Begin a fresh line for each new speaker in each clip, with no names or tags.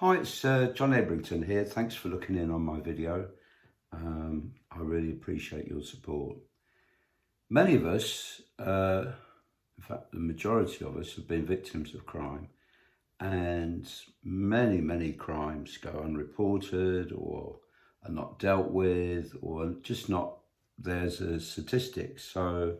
Hi, it's John Ebrington here. Thanks for looking in on my video. I really appreciate your support. Many of us, in fact, the majority of us have been victims of crime, and many crimes go unreported or are not dealt with or just not there as a statistic. So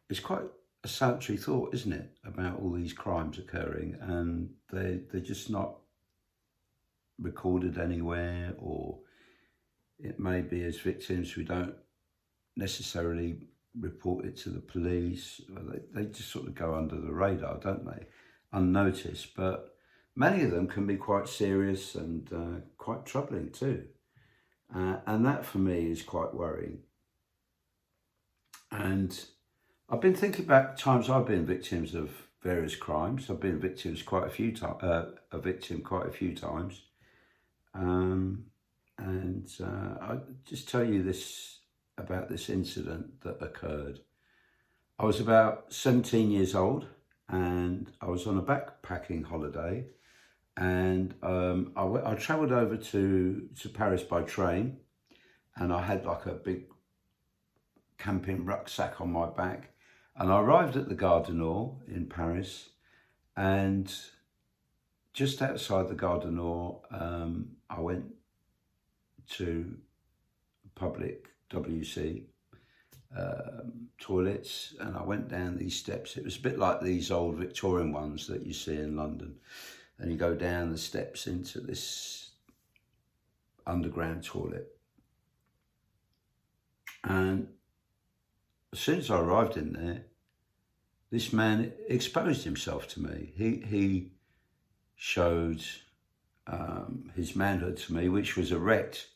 it's quite a salutary thought, isn't it, about all these crimes occurring and they're just not recorded anywhere, or it may be as victims we don't necessarily report it to the police. They just sort of go under the radar, don't they, unnoticed. But many of them can be quite serious and quite troubling too, and that for me is quite worrying. And I've been thinking about times I've been victims of various crimes. I've been victims quite a few times, a victim quite a few times. I'll just tell you about this incident that occurred. I was about 17 years old and I was on a backpacking holiday, and I travelled over to Paris by train, and I had like a big camping rucksack on my back, and I arrived at the Gare du Nord in Paris, and just outside the Gare du Nord, I went to public WC toilets, and I went down these steps. It was a bit like these old Victorian ones that you see in London, and you go down the steps into this underground toilet. And as soon as I arrived in there, this man exposed himself to me. He showed his manhood to me, which was erect.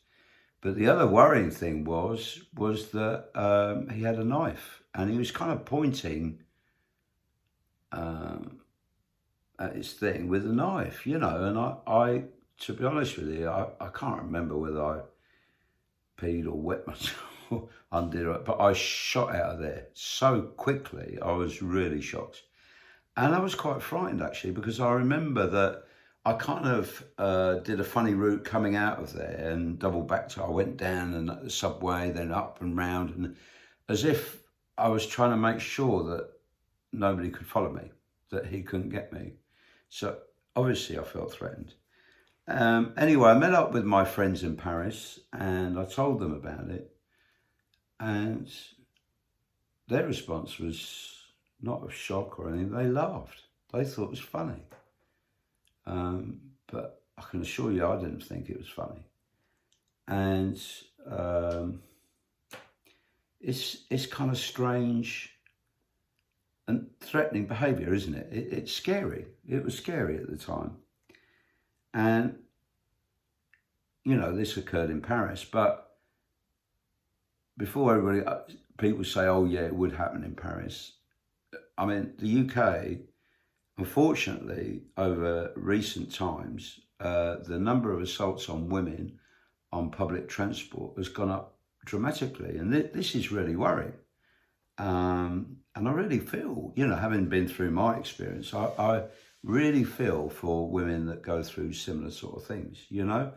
But the other worrying thing was that he had a knife, and he was kind of pointing at his thing with a knife, you know. And I to be honest with you, I can't remember whether I peed or wet myself under it, but I shot out of there so quickly. I was really shocked. And I was quite frightened, actually, because I remember that I kind of did a funny route coming out of there and double back I went down and the subway, then up and round, and as if I was trying to make sure that nobody could follow me, that he couldn't get me. So obviously I felt threatened. Anyway, I met up with my friends in Paris and I told them about it, and their response was not of shock or anything. They laughed. They thought it was funny. But I can assure you I didn't think it was funny. And it's kind of strange and threatening behaviour, isn't it? It's scary. It was scary at the time. And, you know, this occurred in Paris, but before people say, oh yeah, it would happen in Paris. I mean, the UK, unfortunately, over recent times, the number of assaults on women on public transport has gone up dramatically. And this is really worrying. And I really feel, you know, having been through my experience, I really feel for women that go through similar sort of things, you know.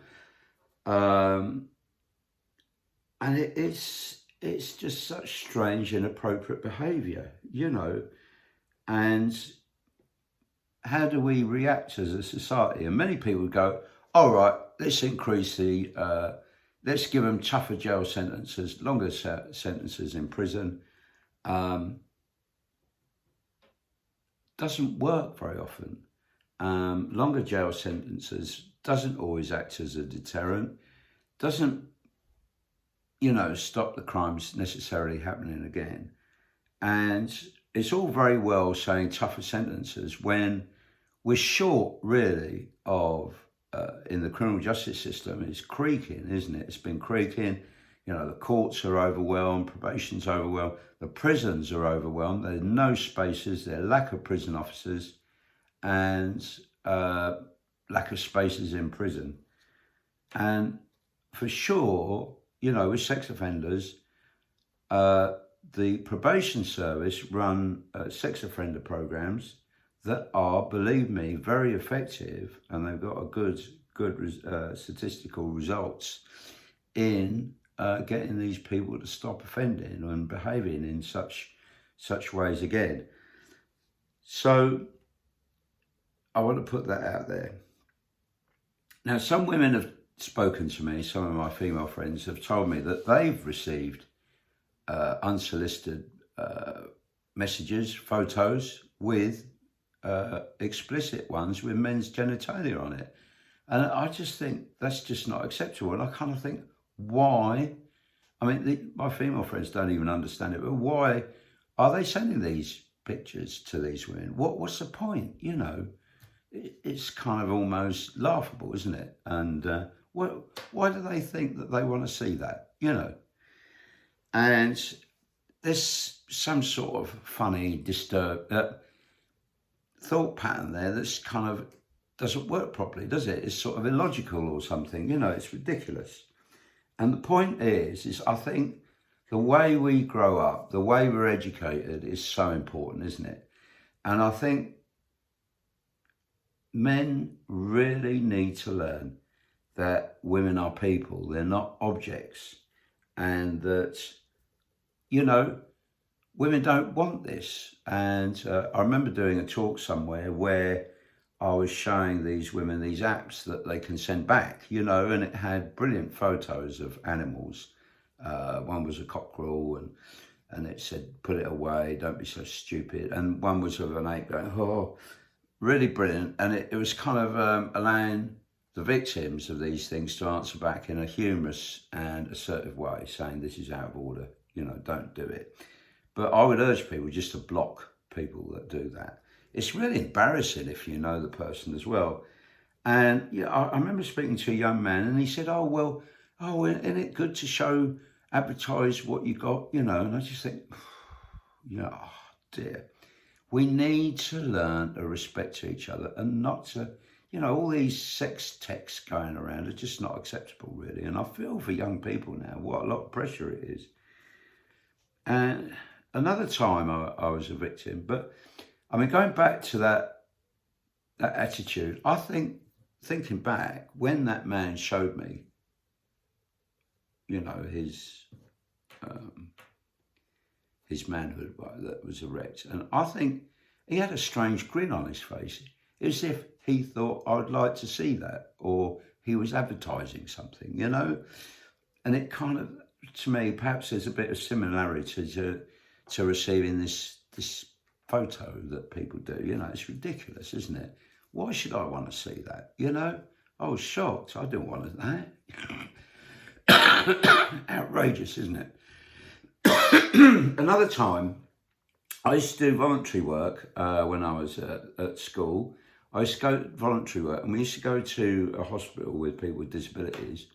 And it's just such strange, inappropriate behaviour, you know. And how do we react as a society? And many people would go, all right, let's increase let's give them tougher jail sentences, longer sentences in prison. Doesn't work very often. Longer jail sentences doesn't always act as a deterrent, doesn't, you know, stop the crimes necessarily happening again. And it's all very well saying tougher sentences when we're short, really, of, in the criminal justice system, it's creaking, isn't it? It's been creaking. You know, the courts are overwhelmed, probation's overwhelmed, the prisons are overwhelmed. There's no spaces, there's lack of prison officers, and lack of spaces in prison. And for sure, you know, with sex offenders, the probation service run sex offender programs that are, believe me, very effective, and they've got a good statistical results in getting these people to stop offending and behaving in such ways again. So I want to put that out there. Now, some women have spoken to me, some of my female friends have told me that they've received unsolicited messages, photos with explicit ones with men's genitalia on it. And I just think that's just not acceptable. And I kind of think, why? I mean, my female friends don't even understand it, but why are they sending these pictures to these women? What's the point? You know, it's kind of almost laughable, isn't it? And why do they think that they want to see that? You know, and there's some sort of funny, disturbed thought pattern there that's kind of doesn't work properly, does it? It's sort of illogical or something, you know, it's ridiculous. And the point is I think the way we grow up, the way we're educated is so important, isn't it? And I think men really need to learn that women are people, they're not objects, and that, you know, women don't want this. And I remember doing a talk somewhere where I was showing these women these apps that they can send back, you know, and it had brilliant photos of animals. One was a cockerel and it said, put it away, don't be so stupid. And one was of an ape going, oh, really brilliant. And it was kind of allowing the victims of these things to answer back in a humorous and assertive way, saying this is out of order, you know, don't do it. But I would urge people just to block people that do that. It's really embarrassing if you know the person as well. And yeah, I remember speaking to a young man and he said, isn't it good to advertise what you got, you know? And I just think, oh dear. We need to learn to respect each other and not to, you know, all these sex texts going around are just not acceptable, really. And I feel for young people now what a lot of pressure it is. And another time I was a victim, but I mean, going back to that attitude, I think, thinking back, when that man showed me, you know, his manhood that was erect, and I think he had a strange grin on his face, as if he thought I'd like to see that, or he was advertising something, you know. And it kind of, to me, perhaps there's a bit of similarity to receiving this photo that people do, you know. It's ridiculous, isn't it? Why should I want to see that, you know? I was shocked. I didn't want that. Outrageous, isn't it? Another time, I used to do voluntary work when I was at school. I used to go voluntary work, and we used to go to a hospital with people with disabilities.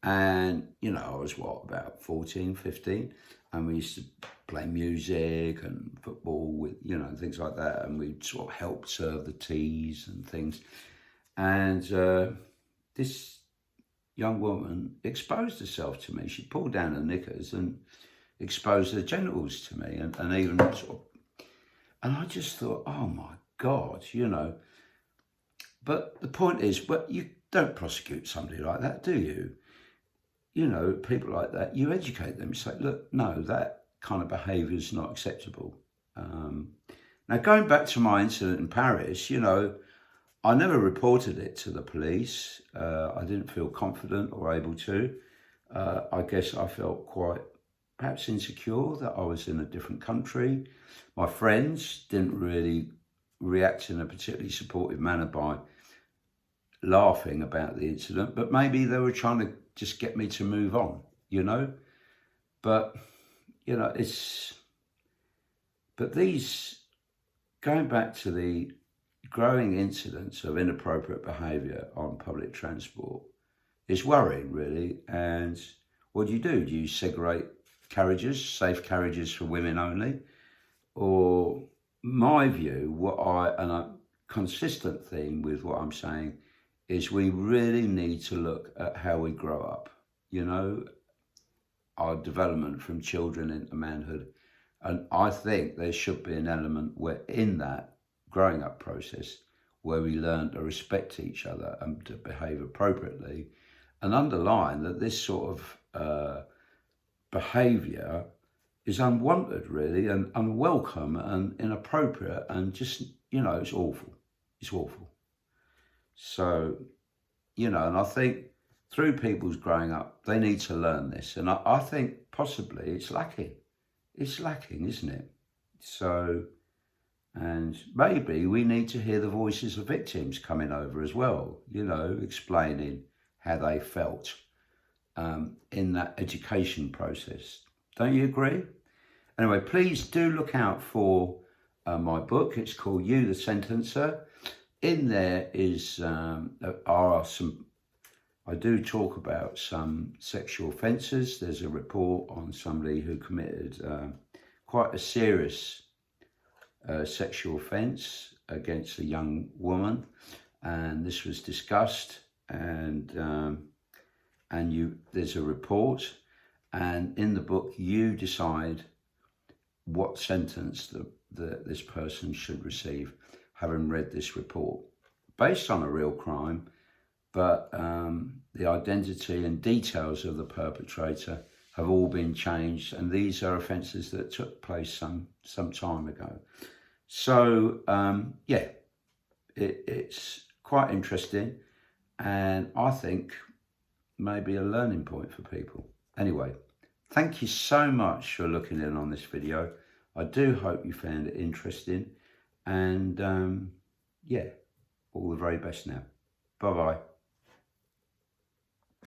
And, you know, I was about 14, 15, and we used to play music and football with, you know, things like that. And we'd sort of help serve the teas and things. And this young woman exposed herself to me. She pulled down her knickers and exposed her genitals to me, and even sort of, and I just thought, oh my God, you know. But the point is, you don't prosecute somebody like that, do you? You know, people like that, you educate them. You say, look, no, that kind of behaviour is not acceptable. Now, going back to my incident in Paris, you know, I never reported it to the police. I didn't feel confident or able to. I guess I felt quite perhaps insecure that I was in a different country. My friends didn't really react in a particularly supportive manner by laughing about the incident, but maybe they were trying to just get me to move on, you know. But, you know, going back to the growing incidence of inappropriate behaviour on public transport is worrying, really. And what do? Do you segregate carriages, safe carriages for women only? Or my view, a consistent theme with what I'm saying, is we really need to look at how we grow up, you know, our development from children into manhood. And I think there should be an element where in that growing up process where we learn to respect each other and to behave appropriately, and underline that this sort of behaviour is unwanted, really, and unwelcome and inappropriate, and just, you know, it's awful. It's awful. So, you know, and I think through people's growing up, they need to learn this. And I think possibly it's lacking. It's lacking, isn't it? So, and maybe we need to hear the voices of victims coming over as well, you know, explaining how they felt in that education process. Don't you agree? Anyway, please do look out for my book. It's called You the Sentencer. In there are some, I do talk about some sexual offences. There's a report on somebody who committed quite a serious sexual offence against a young woman, and this was discussed, and there's a report, and in the book you decide what sentence this person should receive, having read this report, based on a real crime, but the identity and details of the perpetrator have all been changed, and these are offences that took place some time ago. So yeah, it's quite interesting, and I think maybe a learning point for people. Anyway, thank you so much for looking in on this video. I do hope you found it interesting, and yeah, all the very best now. Bye-bye.